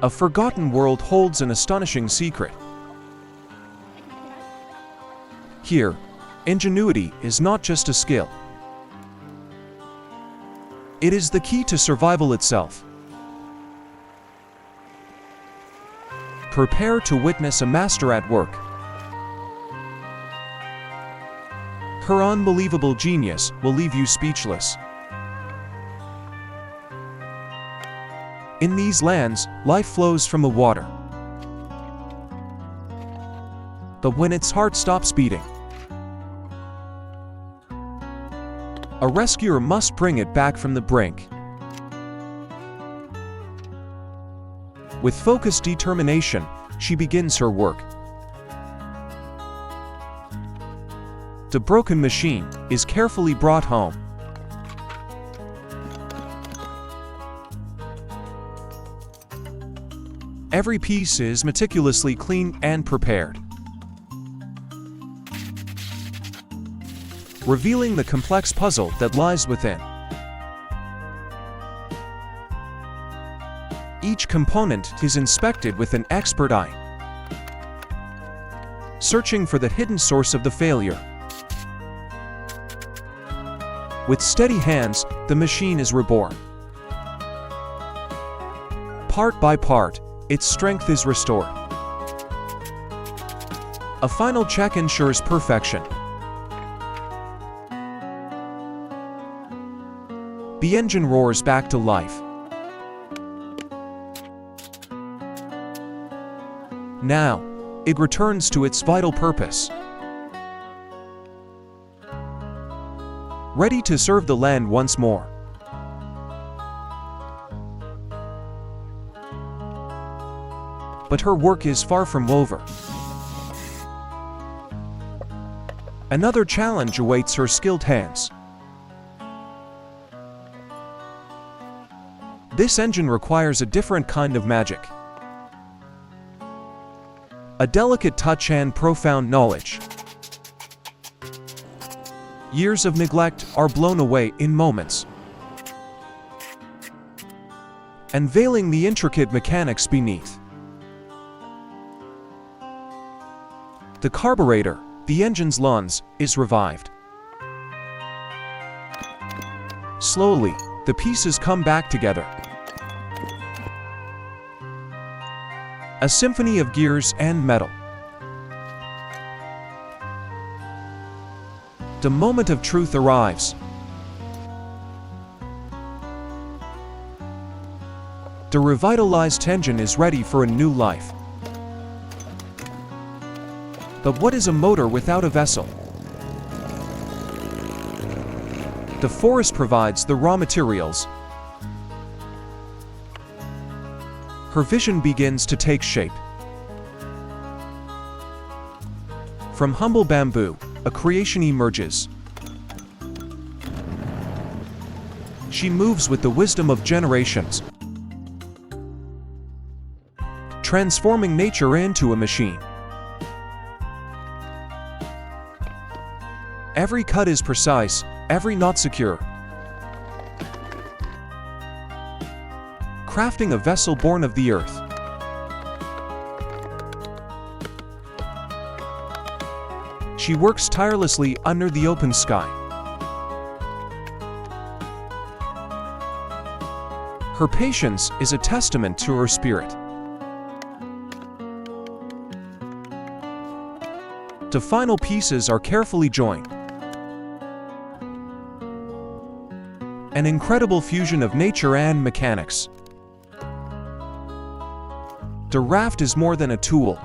A forgotten world holds an astonishing secret. Here, ingenuity is not just a skill. It is the key to survival itself. Prepare to witness a master at work. Her unbelievable genius will leave you speechless. In these lands, life flows from the water. But when its heart stops beating, a rescuer must bring it back from the brink. With focused determination, she begins her work. The broken machine is carefully brought home. Every piece is meticulously cleaned and prepared, revealing the complex puzzle that lies within. Each component is inspected with an expert eye, searching for the hidden source of the failure. With steady hands, the machine is reborn. Part by part, its strength is restored. A final check ensures perfection. The engine roars back to life. Now, it returns to its vital purpose. Ready to serve the land once more. But her work is far from over. Another challenge awaits her skilled hands. This engine requires a different kind of magic. A delicate touch and profound knowledge. Years of neglect are blown away in moments, unveiling the intricate mechanics beneath. The carburetor, the engine's lungs, is revived. Slowly, the pieces come back together. A symphony of gears and metal. The moment of truth arrives. The revitalized engine is ready for a new life. But what is a motor without a vessel? The forest provides the raw materials. Her vision begins to take shape. From humble bamboo, a creation emerges. She moves with the wisdom of generations, transforming nature into a machine. Every cut is precise, every knot secure. Crafting a vessel born of the earth. She works tirelessly under the open sky. Her patience is a testament to her spirit. The final pieces are carefully joined. An incredible fusion of nature and mechanics. The raft is more than a tool.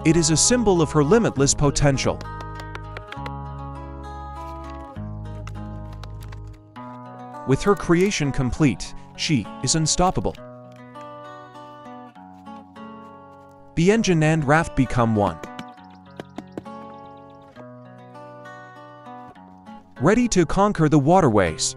It is a symbol of her limitless potential. With her creation complete, she is unstoppable. The engine and raft become one. Ready to conquer the waterways.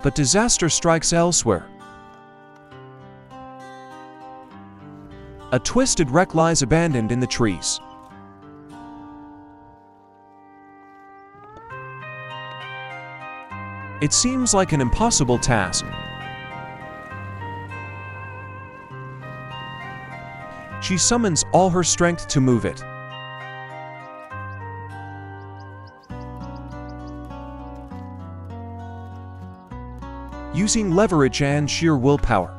But disaster strikes elsewhere. A twisted wreck lies abandoned in the trees. It seems like an impossible task. She summons all her strength to move it. Using leverage and sheer willpower.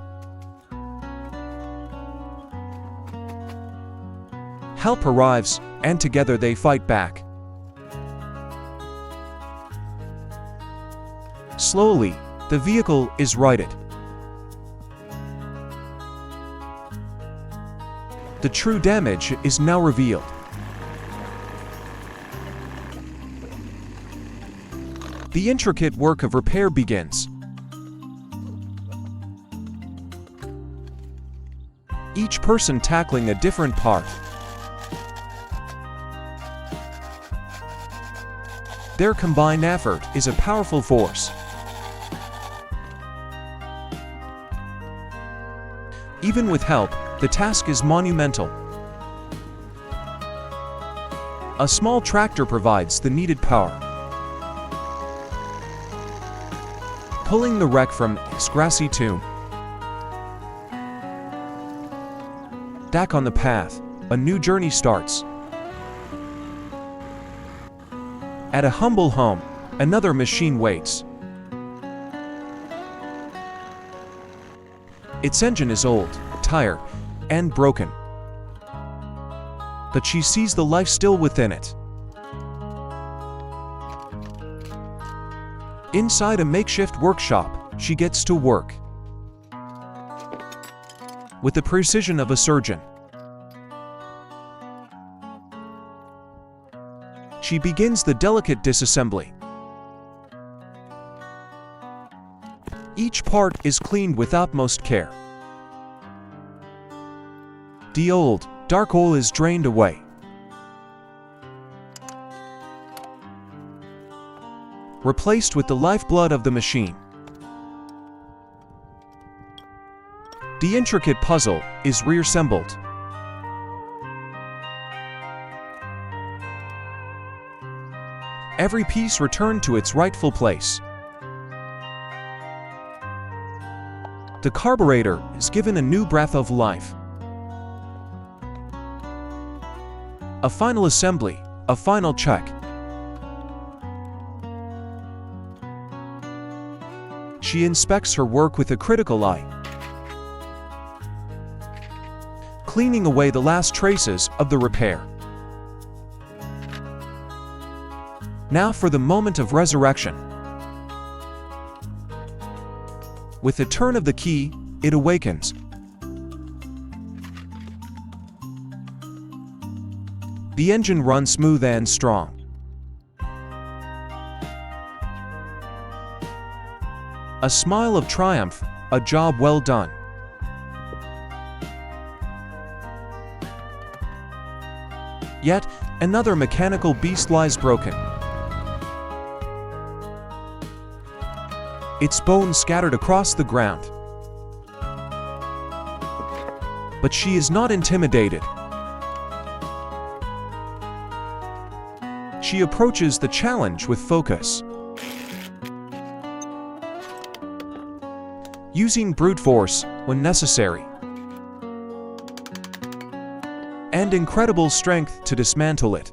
Help arrives, and together they fight back. Slowly, the vehicle is righted. The true damage is now revealed. The intricate work of repair begins. Each person tackling a different part. Their combined effort is a powerful force. Even with help, the task is monumental. A small tractor provides the needed power, pulling the wreck from its grassy tomb. Back on the path, a new journey starts. At a humble home, another machine waits. Its engine is old, tired, and broken. But she sees the life still within it. Inside a makeshift workshop, she gets to work. With the precision of a surgeon. She begins the delicate disassembly. Each part is cleaned with utmost care. The old, dark oil is drained away. Replaced with the lifeblood of the machine. The intricate puzzle is reassembled. Every piece returned to its rightful place. The carburetor is given a new breath of life. A final assembly, a final check. She inspects her work with a critical eye, cleaning away the last traces of the repair. Now for the moment of resurrection. With the turn of the key, it awakens. The engine runs smooth and strong. A smile of triumph, a job well done. Yet, another mechanical beast lies broken. Its bones scattered across the ground. But she is not intimidated. She approaches the challenge with focus. Using brute force when necessary. And incredible strength to dismantle it.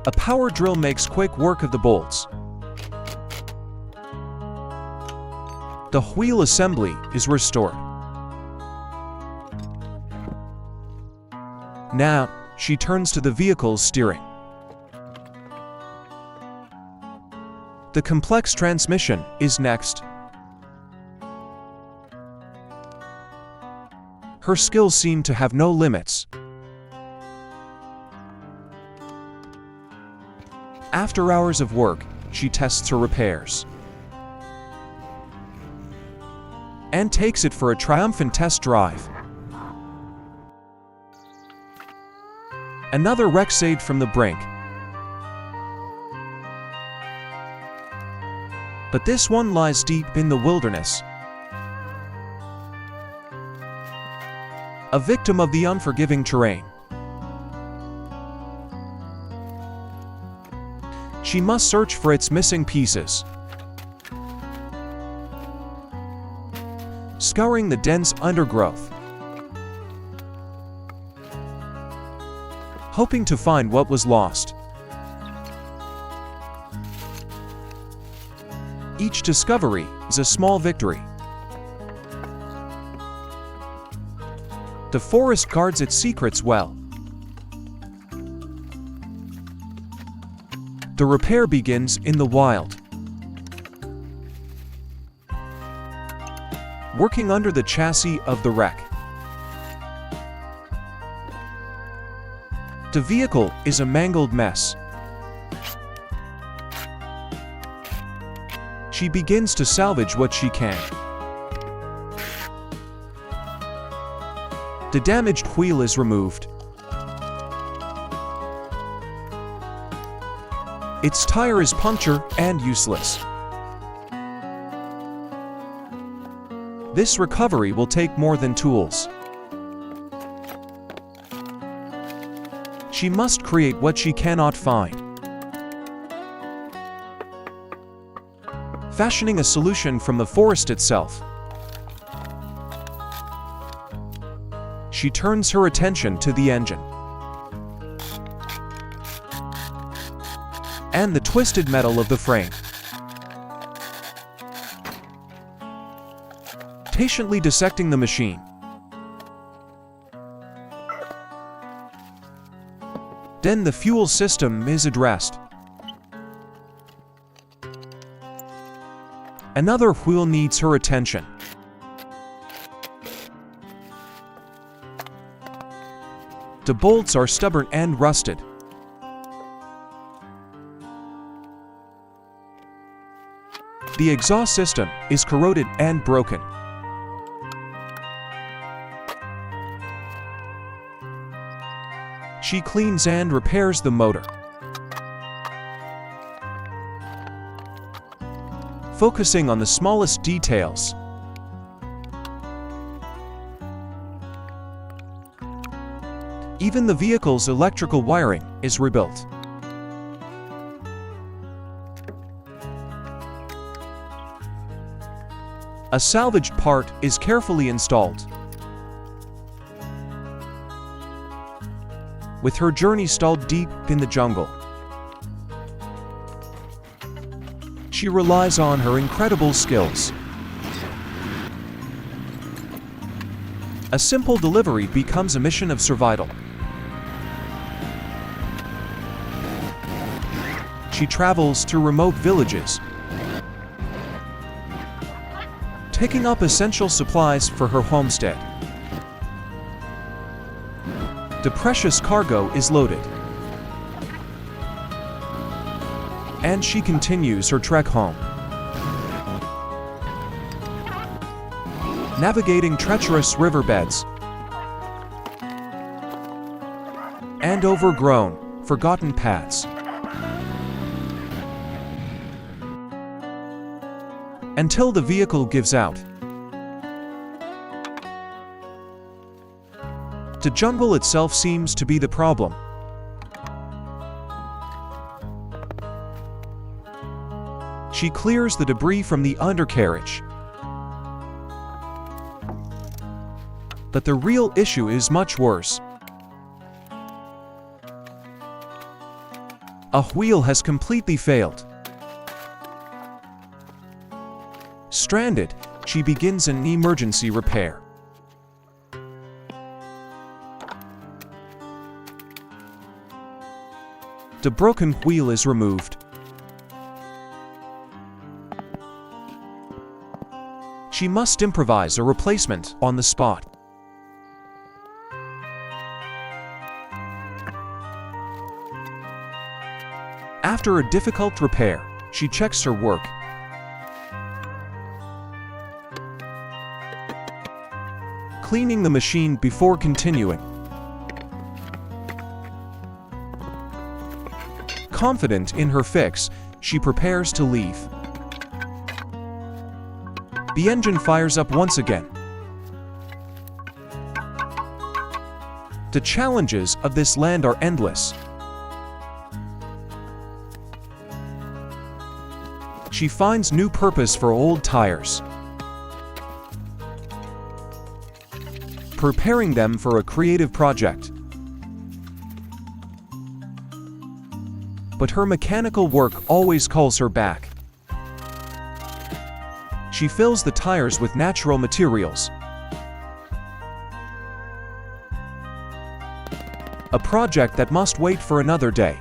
A power drill makes quick work of the bolts. The wheel assembly is restored. Now, she turns to the vehicle's steering. The complex transmission is next. Her skills seem to have no limits. After hours of work, she tests her repairs. And takes it for a triumphant test drive. Another wreck saved from the brink. But this one lies deep in the wilderness. A victim of the unforgiving terrain. She must search for its missing pieces. Scouring the dense undergrowth, hoping to find what was lost. Each discovery is a small victory. The forest guards its secrets well. The repair begins in the wild. Working under the chassis of the wreck. The vehicle is a mangled mess. She begins to salvage what she can. The damaged wheel is removed. Its tire is punctured and useless. This recovery will take more than tools. She must create what she cannot find. Fashioning a solution from the forest itself. She turns her attention to the engine and the twisted metal of the frame. Patiently dissecting the machine. Then the fuel system is addressed. Another wheel needs her attention. The bolts are stubborn and rusted. The exhaust system is corroded and broken. She cleans and repairs the motor. Focusing on the smallest details. Even the vehicle's electrical wiring is rebuilt. A salvaged part is carefully installed. With her journey stalled deep in the jungle, she relies on her incredible skills. A simple delivery becomes a mission of survival. She travels to remote villages, picking up essential supplies for her homestead. The precious cargo is loaded, and she continues her trek home. Navigating treacherous riverbeds and overgrown, forgotten paths. Until the vehicle gives out. The jungle itself seems to be the problem. She clears the debris from the undercarriage. But the real issue is much worse. A wheel has completely failed. Stranded, she begins an emergency repair. The broken wheel is removed. She must improvise a replacement on the spot. After a difficult repair, she checks her work. Cleaning the machine before continuing. Confident in her fix, she prepares to leave. The engine fires up once again. The challenges of this land are endless. She finds new purpose for old tires, preparing them for a creative project. But her mechanical work always calls her back. She fills the tires with natural materials, a project that must wait for another day.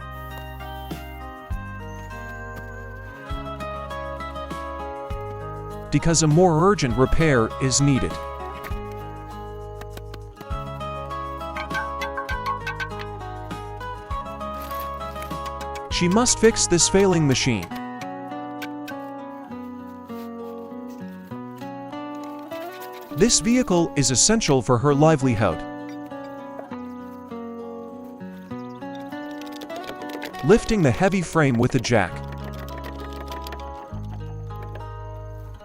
Because a more urgent repair is needed. She must fix this failing machine. This vehicle is essential for her livelihood. Lifting the heavy frame with a jack.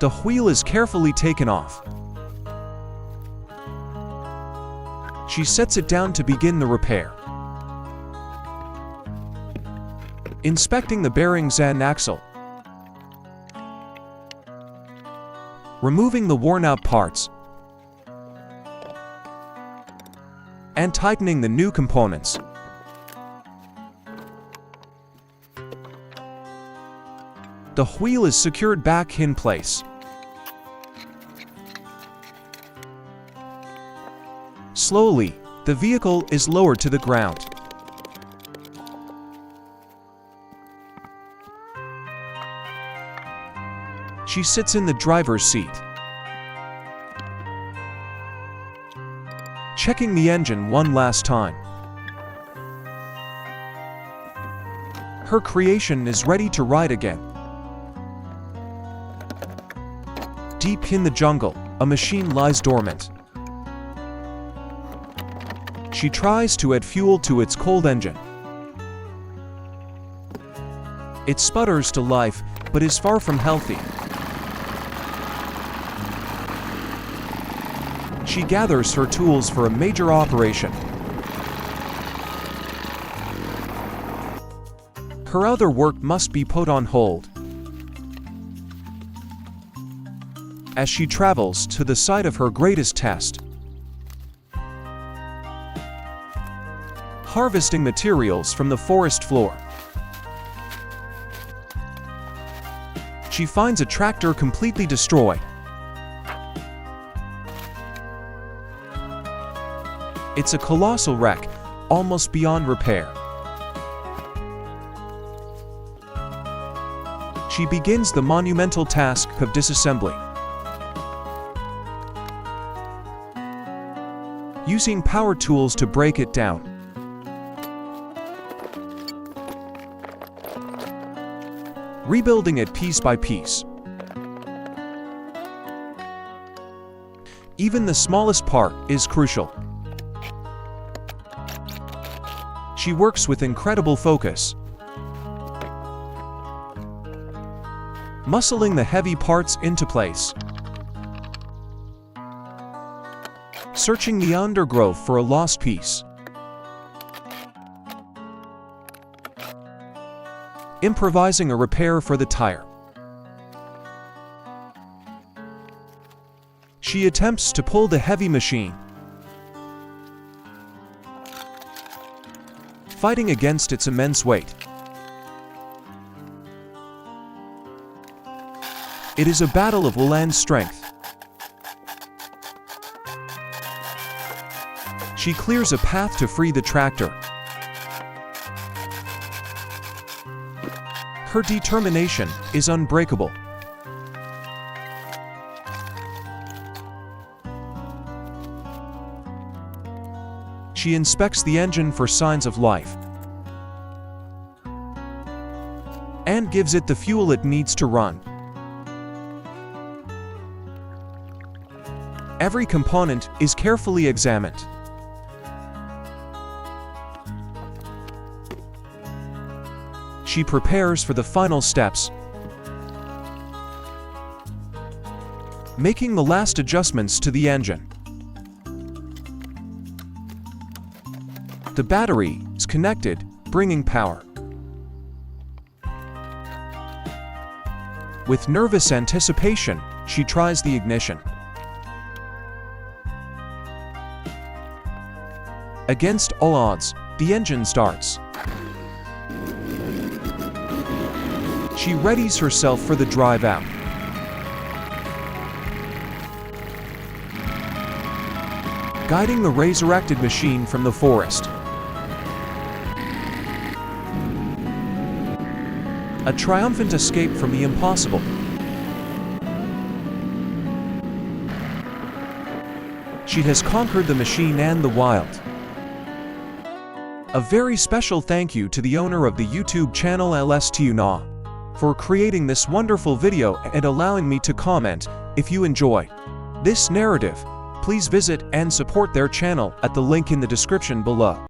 The wheel is carefully taken off. She sets it down to begin the repair. Inspecting the bearings and axle. Removing the worn-out parts. And tightening the new components. The wheel is secured back in place. Slowly, the vehicle is lowered to the ground. She sits in the driver's seat, checking the engine one last time. Her creation is ready to ride again. Deep in the jungle, a machine lies dormant. She tries to add fuel to its cold engine. It sputters to life, but is far from healthy. She gathers her tools for a major operation. Her other work must be put on hold. As she travels to the site of her greatest test. Harvesting materials from the forest floor. She finds a tractor completely destroyed. It's a colossal wreck, almost beyond repair. She begins the monumental task of disassembly. Using power tools to break it down. Rebuilding it piece by piece. Even the smallest part is crucial. She works with incredible focus, muscling the heavy parts into place, searching the undergrowth for a lost piece, improvising a repair for the tire. She attempts to pull the heavy machine, fighting against its immense weight. It is a battle of will and strength. She clears a path to free the tractor. Her determination is unbreakable. She inspects the engine for signs of life and gives it the fuel it needs to run. Every component is carefully examined. She prepares for the final steps, making the last adjustments to the engine. The battery is connected, bringing power. With nervous anticipation, she tries the ignition. Against all odds, the engine starts. She readies herself for the drive out. Guiding the resurrected machine from the forest. A triumphant escape from the impossible. She has conquered the machine and the wild. A very special thank you to the owner of the YouTube channel LSTUNA for creating this wonderful video and allowing me to comment. If you enjoy this narrative, please visit and support their channel at the link in the description below.